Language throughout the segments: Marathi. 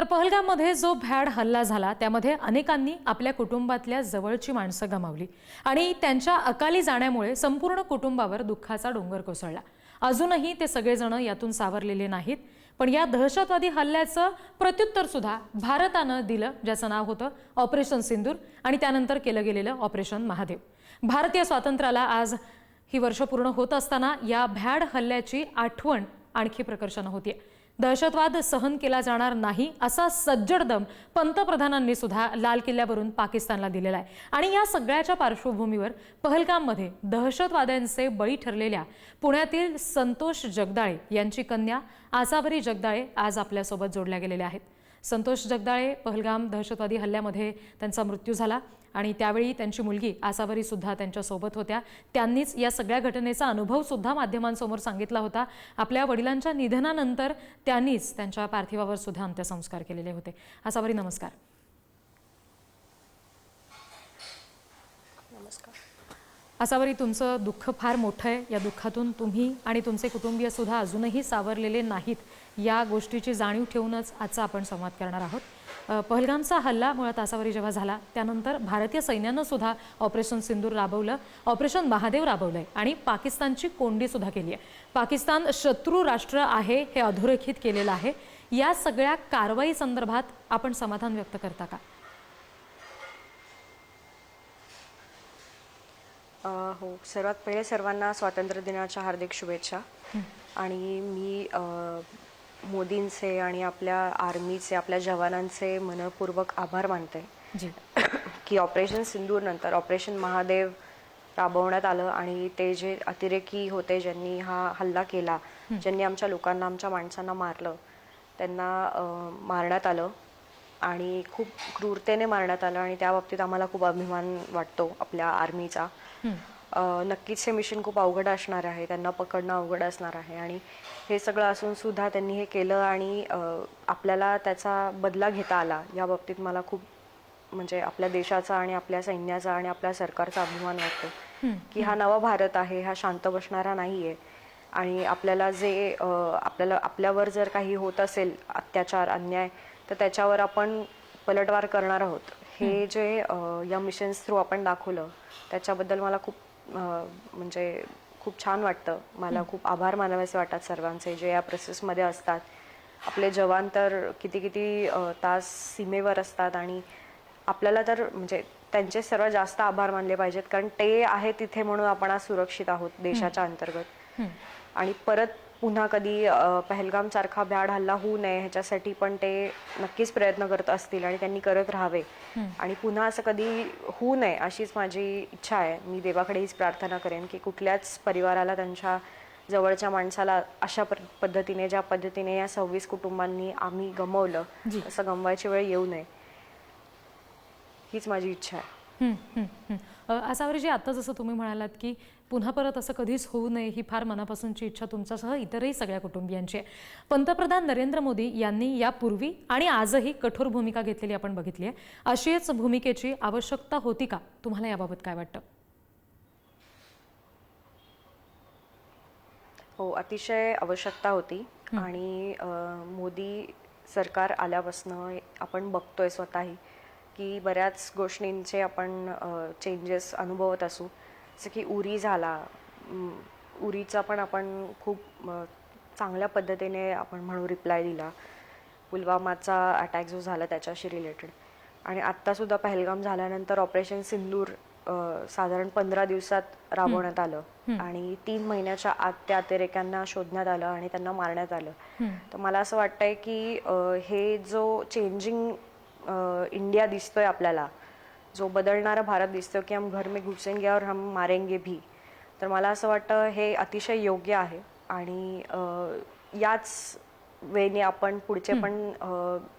तर पहलगाममध्ये जो भ्याड हल्ला झाला त्यामध्ये अनेकांनी आपल्या कुटुंबातल्या जवळची माणसं गमावली आणि त्यांच्या अकाली जाण्यामुळे संपूर्ण कुटुंबावर दुःखाचा डोंगर कोसळला। अजूनही ते सगळेजण यातून सावरलेले नाहीत, पण या दहशतवादी हल्ल्याचं प्रत्युत्तर सुद्धा भारतानं दिलं, ज्याचं नाव होतं ऑपरेशन सिंदूर आणि त्यानंतर केलं गेलेलं ऑपरेशन महादेव। भारतीय स्वातंत्र्याला आज ही वर्ष पूर्ण होत असताना या भ्याड हल्ल्याची आठवण आणखी प्रकर्षानं होतीये। दहशतवाद सहन केला जाणार नाही असा सज्जड दम पंतप्रधानांनी सुद्धा लाल किल्ल्यावरून पाकिस्तानला दिलेला आहे। आणि या सगळ्याच्या पार्श्वभूमीवर पहलगाममध्ये दहशतवाद्यांचे बळी ठरलेल्या पुण्यातील संतोष जगदाळे यांची कन्या आसावरी जगदाळे आज आपल्यासोबत जोडल्या गेलेल्या आहेत। संतोष जगदाळे पहलगाम दहशतवादी हल्ल्यामध्ये त्यांचा मृत्यू झाला आणि त्यावेळी त्यांची मुलगी आसावरी सुद्धा त्यांच्या सोबत होत्या। त्यांनीच या सगळ्या घटनेचा अनुभव सुद्धा माध्यमांसमोर सांगितला होता। आपल्या वडिलांच्या निधनानंतर त्यांनीच त्यांच्या पार्थिवावर सुद्धा अंत्यसंस्कार केलेले होते। आसावरी, नमस्कार। नमस्कार। आसावरी, तुमचं दुःख फार मोठं आहे। या दुःखातून तुम्ही आणि तुमचे कुटुंबीय सुद्धा अजूनही सावरलेले नाहीत, या गोष्टीची जाणीव ठेवूनच आजचा आपण संवाद करणार आहोत। पहलगामचा हल्ला मुळात आसावरी जेव्हा झाला त्यानंतर भारतीय सैन्यानं सुद्धा ऑपरेशन सिंदूर राबवलं, ऑपरेशन महादेव राबवलंय आणि पाकिस्तानची कोंडी सुद्धा केली आहे। पाकिस्तान शत्रू राष्ट्र आहे हे अधोरेखित केलेलं आहे। या सगळ्या कारवाई संदर्भात आपण समाधान व्यक्त करता का? हो, सर्वात पहिले सर्वांना स्वातंत्र्य दिनाच्या हार्दिक शुभेच्छा। आणि मी मोदींचे आणि आपल्या आर्मीचे, आपल्या जवानांचे मनपूर्वक आभार मानते की ऑपरेशन सिंदूर नंतर ऑपरेशन महादेव राबवण्यात आलं आणि ते जे अतिरेकी होते, ज्यांनी हा हल्ला केला, ज्यांनी आमच्या लोकांना, आमच्या माणसांना मारलं, त्यांना मारण्यात आलं आणि खूप क्रूरतेने मारण्यात आलं आणि त्या बाबतीत आम्हाला खूप अभिमान वाटतो आपल्या आर्मीचा। नक्कीच हे मिशन खूप अवघड असणार आहे, त्यांना पकडणं अवघड असणार आहे आणि हे सगळं असून सुद्धा त्यांनी हे केलं आणि आपल्याला त्याचा बदला घेता आला। या बाबतीत मला खूप म्हणजे आपल्या देशाचा आणि आपल्या सैन्याचा आणि आपल्या सरकारचा अभिमान वाटतो की हा नवा भारत आहे, हा शांत बसणारा नाही आहे आणि आपल्याला जे आपल्यावर जर काही होत असेल अत्याचार, अन्याय, तर त्याच्यावर आपण पलटवार करणार आहोत। हे जे या मिशन्स थ्रू आपण दाखवलं त्याच्याबद्दल मला खूप म्हणजे खूप छान वाटतं। मला खूप आभार मानावेसे वाटतात सर्वांचे जे या प्रोसेसमध्ये असतात। आपले जवान तर किती किती तास सीमेवर असतात आणि आपल्याला तर म्हणजे त्यांचे सर्वात जास्त आभार मानले पाहिजेत, कारण ते आहे तिथे म्हणून आपण आज सुरक्षित आहोत देशाच्या अंतर्गत। आणि परत पुन्हा कधी पहलगाम सारखा भ्याड हल्ला होऊ नये ह्याच्यासाठी पण ते नक्कीच प्रयत्न करत असतील आणि त्यांनी करत राहावे आणि पुन्हा असं कधी होऊ नये अशीच माझी इच्छा आहे। मी देवाकडे हीच प्रार्थना करेन की कुठल्याच परिवाराला, त्यांच्या जवळच्या माणसाला अशा पद्धतीने, ज्या पद्धतीने या 26 कुटुंबांनी आम्ही गमावलं, असं गमवायची वेळ येऊ नये, हीच माझी इच्छा आहे। आसावरीजी, आता जसं तुम्ही म्हणालात की पुन्हा परत असं कधीच होऊ नये, ही फार मनापासूनची इच्छा तुमच्यासह इतरही सगळ्या कुटुंबियांची आहे। पंतप्रधान नरेंद्र मोदी यांनी यापूर्वी आणि आजही कठोर भूमिका घेतलेली आपण बघितली आहे। अशीच भूमिकेची आवश्यकता होती का? तुम्हाला याबाबत काय वाटतं? हो, अतिशय आवश्यकता होती आणि मोदी सरकार आल्यापासून आपण बघतोय स्वतःही की बऱ्याच गोष्टींचे आपण चेंजेस अनुभवत असू। जसं की उरी झाला, उरीचा पण आपण खूप चांगल्या पद्धतीने आपण म्हणू रिप्लाय दिला। पुलवामाचा अटॅक जो झाला त्याच्याशी रिलेटेड आणि आत्तासुद्धा पहलगाम झाल्यानंतर ऑपरेशन सिंदूर साधारण 15 दिवसात राबवण्यात आलं आणि 3 महिन्याच्या आत त्या अतिरेक्यांना शोधण्यात आलं आणि त्यांना मारण्यात आलं। तर मला असं वाटतंय की हे जो चेंजिंग इंडिया दिसतोय आपल्याला, जो बदलणारा भारत दिसतोय की हम घर में घुसेंगे और हम मारेंगे भी, तर मला असं वाटतं हे अतिशय योग्य आहे आणि याच वेने आपण पुढचे पण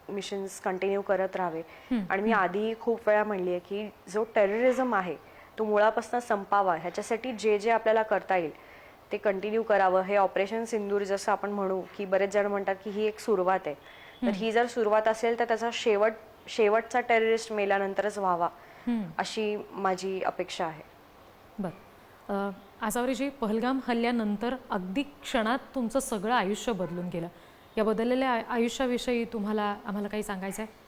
मिशन्स कंटिन्यू करत राहावे। आणि मी आधी खूप वेळा म्हणली आहे की जो टेररिझम आहे तो मुळापासून संपावा, ह्याच्यासाठी जे जे आपल्याला करता येईल ते कंटिन्यू करावं। हे ऑपरेशन सिंदूर जसं आपण म्हणू की बरेच जण म्हणतात की ही एक सुरुवात आहे, तर ही जर सुरुवात असेल तर त्याचा शेवटचा टेररिस्ट मेल्यानंतरच व्हावा, अशी माझी अपेक्षा आहे। आसावरीजी, पहलगाम हल्ल्यानंतर अगदी क्षणात तुमचं सगळं आयुष्य बदलून गेलं। या बदललेल्या आयुष्याविषयी तुम्हाला आम्हाला काही सांगायचं आहे?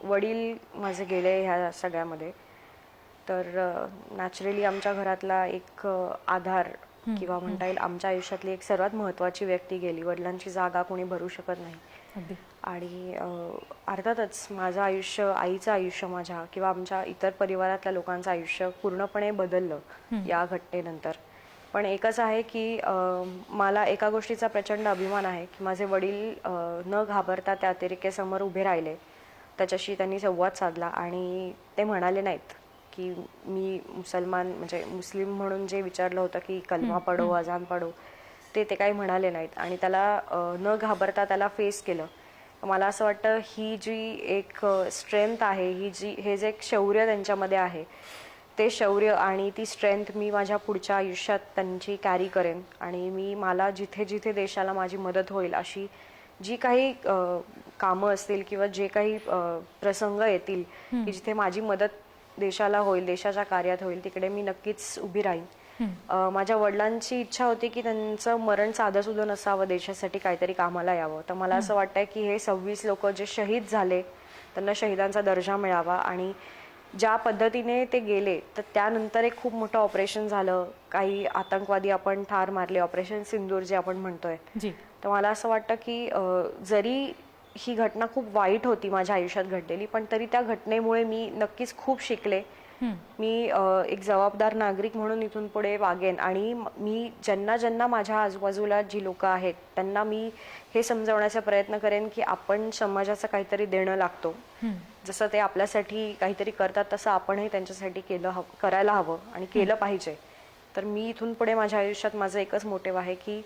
वडील माझे गेले ह्या सगळ्यामध्ये, तर नॅचरली आमच्या घरातला एक आधार किंवा म्हणता येईल आमच्या आयुष्यातली एक सर्वात महत्त्वाची व्यक्ती गेली. वडिलांची जागा कोणी भरू शकत नाही. अगदी. आणि अर्थातच माझं आयुष्य, आईचं आयुष्य माझ्या किंवा आमच्या इतर परिवारातल्या लोकांचं आयुष्य पूर्णपणे बदललं या घटनेनंतर. पण एकच आहे की मला एका गोष्टीचा प्रचंड अभिमान आहे की माझे वडील न घाबरता त्या अतिरेक्यासमोर उभे राहिले. त्याच्याशी त्यांनी संवाद साधला आणि ते म्हणाले नाहीत की मी मुसलमान म्हणजे मुस्लिम म्हणून जे विचारलं होतं की कलमा पढो, अजान पढो, ते काही म्हणाले नाहीत आणि त्याला न घाबरता त्याला फेस केलं. मला असं वाटतं ही जी एक स्ट्रेंथ आहे, हे जे एक शौर्य त्यांच्यामध्ये आहे, ते शौर्य आणि ती स्ट्रेंथ मी माझ्या पुढच्या आयुष्यात त्यांची कॅरी करेन. आणि मला जिथे जिथे देशाला माझी मदत होईल अशी जी काही कामं असतील किंवा जे काही प्रसंग येतील की जिथे माझी मदत देशाला होईल, देशाच्या कार्यात होईल, तिकडे मी नक्कीच उभी राहीन. माझ्या वडिलांची इच्छा होती की त्यांचं मरण साधंसुधं नसावं, देशासाठी काहीतरी कामाला यावं. तर मला असं वाटतंय की हे 26 लोक जे शहीद झाले त्यांना शहीदांचा दर्जा मिळावा. आणि ज्या पद्धतीने ते गेले तर त्यानंतर एक खूप मोठं ऑपरेशन झालं, काही आतंकवादी आपण ठार मारले, ऑपरेशन सिंदूर जे आपण म्हणतोय. तर मला असं वाटतं की जरी ही घटना खूप वाईट होती माझ्या आयुष्यात घडलेली, पण तरी त्या घटनेमुळे मी नक्कीच खूप शिकले. मी एक जबाबदार नागरिक म्हणून इथून पुढे वागेन आणि मी ज्यांना ज्यांना माझ्या आजूबाजूला जी लोक आहेत त्यांना मी हे समजवण्याचा प्रयत्न करेन की आपण समाजाचं काहीतरी देणं लागतो. जसं ते आपल्यासाठी काहीतरी करतात तसं आपणही त्यांच्यासाठी करायला हवं आणि केलं पाहिजे. तर मी इथून पुढे माझ्या आयुष्यात माझं एकच मोटिव्ह आहे की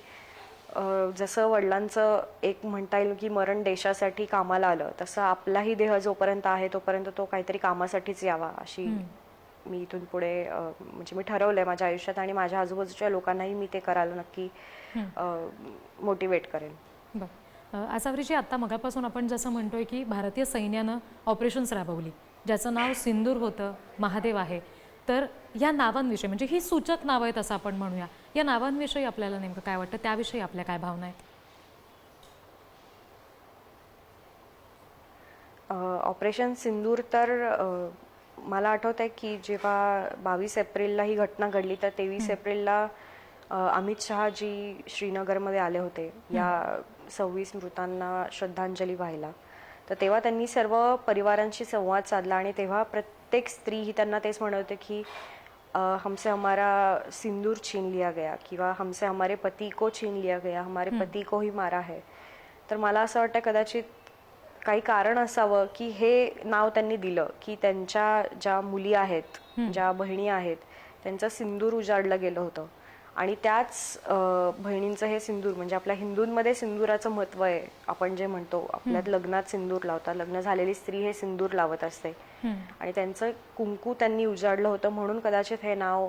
जसं वडिलांचं एक म्हणता येईल की मरण देशासाठी कामाला आलं, तसं आपलाही देह जोपर्यंत आहे तोपर्यंत तो काहीतरी कामासाठीच यावा, अशी मी इथून पुढे म्हणजे मी ठरवलंय माझ्या आयुष्यात. आणि माझ्या आजूबाजूच्या लोकांनाही मी ते करायला नक्की मोटिवेट करेन. बरं, आसावरीजी, आत्ता मगापासून आपण जसं म्हणतोय की भारतीय सैन्यानं ऑपरेशन्स राबवली, ज्याचं नाव सिंदूर होतं, महादेव आहे. तर या नावांविषयी, म्हणजे ही सूचक नावं आहेत असं आपण म्हणूया, या नावांविषयी आपल्याला नेमकं काय वाटतं, त्याविषयी आपल्या काय भावना आहेत? ऑपरेशन सिंदूर तर मला आठवत आहे की जेव्हा 22 एप्रिलला ही घटना घडली तर 23 एप्रिलला अमित शहा जी श्रीनगरमध्ये आले होते या 26 मृतांना श्रद्धांजली व्हायला. तर तेव्हा त्यांनी सर्व परिवारांशी संवाद साधला आणि तेव्हा प्रत्येक स्त्री ही त्यांना तेच म्हणत होते की हमसे हमारा सिंदूर छीन लिया गया किंवा हमसे हमारे पती को छीन लिया गया, हमारे पती को ही मारा है. तर मला असं वाटतं कदाचित काही कारण असावं की हे नाव त्यांनी दिलं की त्यांच्या ज्या मुली आहेत, ज्या बहिणी आहेत, त्यांचं सिंदूर उजाडलं गेलं होतं. आणि त्याच बहिणींचं हे सिंदूर, म्हणजे आपल्या हिंदूंमध्ये सिंदूराचं महत्त्व आहे. आपण जे म्हणतो आपल्यात लग्नात सिंदूर लावतात, लग्न झालेली स्त्री हे सिंदूर लावत असते आणि त्यांचं कुंकू त्यांनी उजाडलं होतं म्हणून कदाचित हे नाव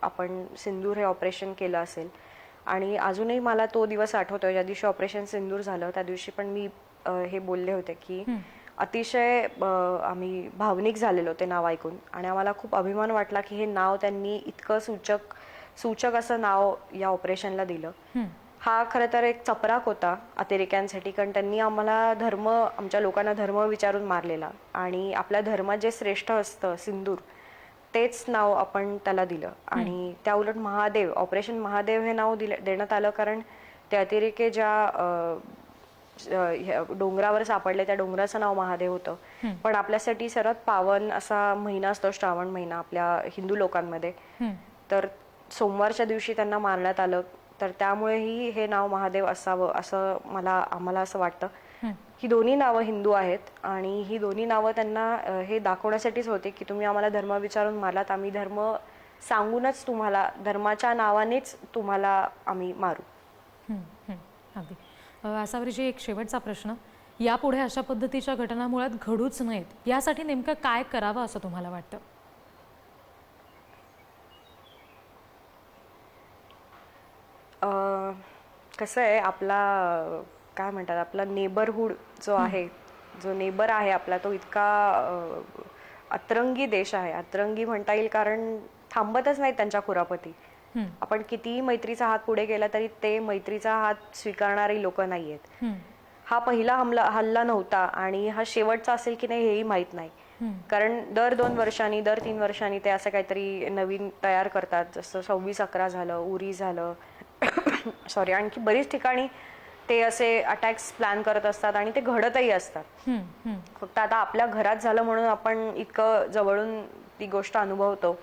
आपण सिंदूर हे ऑपरेशन केलं असेल. आणि अजूनही मला तो दिवस आठवतोय ज्या दिवशी ऑपरेशन सिंदूर झालं, त्या दिवशी पण मी हे बोलले होते की अतिशय आम्ही भावनिक झालेलो ते नाव ऐकून आणि आम्हाला खूप अभिमान वाटला की हे नाव त्यांनी इतकं सूचक असं नाव या ऑपरेशनला दिलं. हा खरं तर एक चपराक होता अतिरेक्यांसाठी, कारण त्यांनी आमच्या लोकांना धर्म विचारून मारलेला आणि आपल्या धर्मात जे श्रेष्ठ असतं सिंदूर, तेच नाव आपण त्याला दिलं. आणि त्या उलट महादेव, ऑपरेशन महादेव हे नाव देण्यात आलं कारण ते अतिरेकी ज्या डोंगरावर सापडले त्या डोंगराचं नाव महादेव होतं. पण आपल्यासाठी सर्वात पावन असा महिना असतो श्रावण महिना आपल्या हिंदू लोकांमध्ये, तर सोमवारच्या दिवशी त्यांना मारण्यात आलं, तर त्यामुळेही हे नाव महादेव असावं असं आम्हाला असं वाटतं. ही दोन्ही नावं हिंदू आहेत आणि ही दोन्ही नावं त्यांना हे दाखवण्यासाठीच होते की तुम्ही आम्हाला धर्म विचारून मारलात, आम्ही धर्म सांगूनच तुम्हाला, धर्माच्या नावानेच तुम्हाला आम्ही मारू. अगदी. आसावरीजी, एक शेवटचा प्रश्न, यापुढे अशा पद्धतीच्या घटना मुळात घडूच नाहीत यासाठी नेमकं काय करावं असं तुम्हाला वाटतं? कसं आहे, आपला काय म्हणतात, आपला नेबरहूड जो आहे, जो नेबर आहे आपला, तो इतका अतरंगी देश आहे. अतरंगी म्हणता येईल कारण थांबतच नाही त्यांच्या खुरापती. आपण कितीही मैत्रीचा हात पुढे गेला तरी ते मैत्रीचा हात स्वीकारणारी लोक नाहीयेत. हा पहिला हल्ला नव्हता आणि हा शेवटचा असेल की नाही हेही माहित नाही. कारण दर 2 वर्षांनी दर 3 वर्षांनी ते असं काहीतरी नवीन तयार करतात. जसं 26/11 झालं, उरी झालं सॉरी, आणखी बरीच ठिकाणी ते असे अटॅक्स प्लॅन करत असतात आणि ते घडतही असतात. फक्त आता आपल्या घरात झालं म्हणून आपण इतकं जवळून ती गोष्ट अनुभवतो.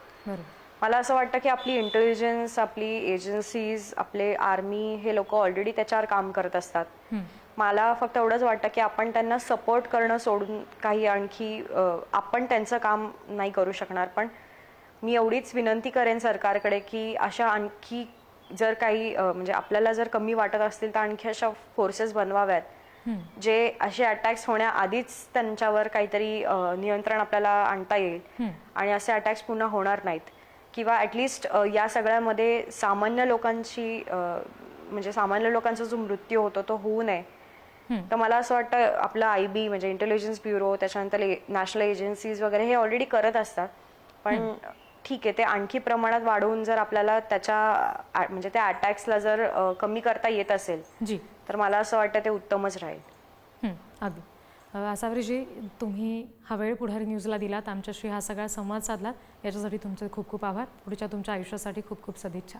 मला असं वाटतं की आपली इंटेलिजन्स, आपली एजन्सीज, आपले आर्मी हे लोक ऑलरेडी त्याच्यावर काम करत असतात. मला फक्त एवढंच वाटतं की आपण त्यांना सपोर्ट करणं सोडून काही आणखी आपण त्यांचं काम नाही करू शकणार. पण मी एवढीच विनंती करेन सरकारकडे की अशा आणखी जर काही म्हणजे आपल्याला जर कमी वाटत असतील तर आणखी अशा फोर्सेस बनवाव्यात जे असे अटॅक्स होण्याआधीच त्यांच्यावर काहीतरी नियंत्रण आपल्याला आणता येईल आणि असे अटॅक्स पुन्हा होणार नाहीत. किंवा ॲटलिस्ट या सगळ्यामध्ये सामान्य लोकांची म्हणजे सामान्य लोकांचा जो मृत्यू होतो तो होऊ नये. तर मला असं वाटतं आपलं IB म्हणजे इंटेलिजन्स ब्युरो, त्याच्यानंतर नॅशनल एजन्सीज वगैरे हे ऑलरेडी करत असतात. पण ठीक आहे, ते आणखी प्रमाणात वाढवून जर आपल्याला त्याच्या म्हणजे त्या अटॅक्सला जर कमी करता येत असेल तर मला असं वाटतं ते उत्तमच राहील. अगदी. आसावरीजी, तुम्ही हा वेळ पुढारी न्यूजला दिलात, आमच्याशी हा सगळा संवाद साधलात, याच्यासाठी तुमचे खूप खूप आभार. पुढच्या तुमच्या आयुष्यासाठी खूप खूप सदिच्छा.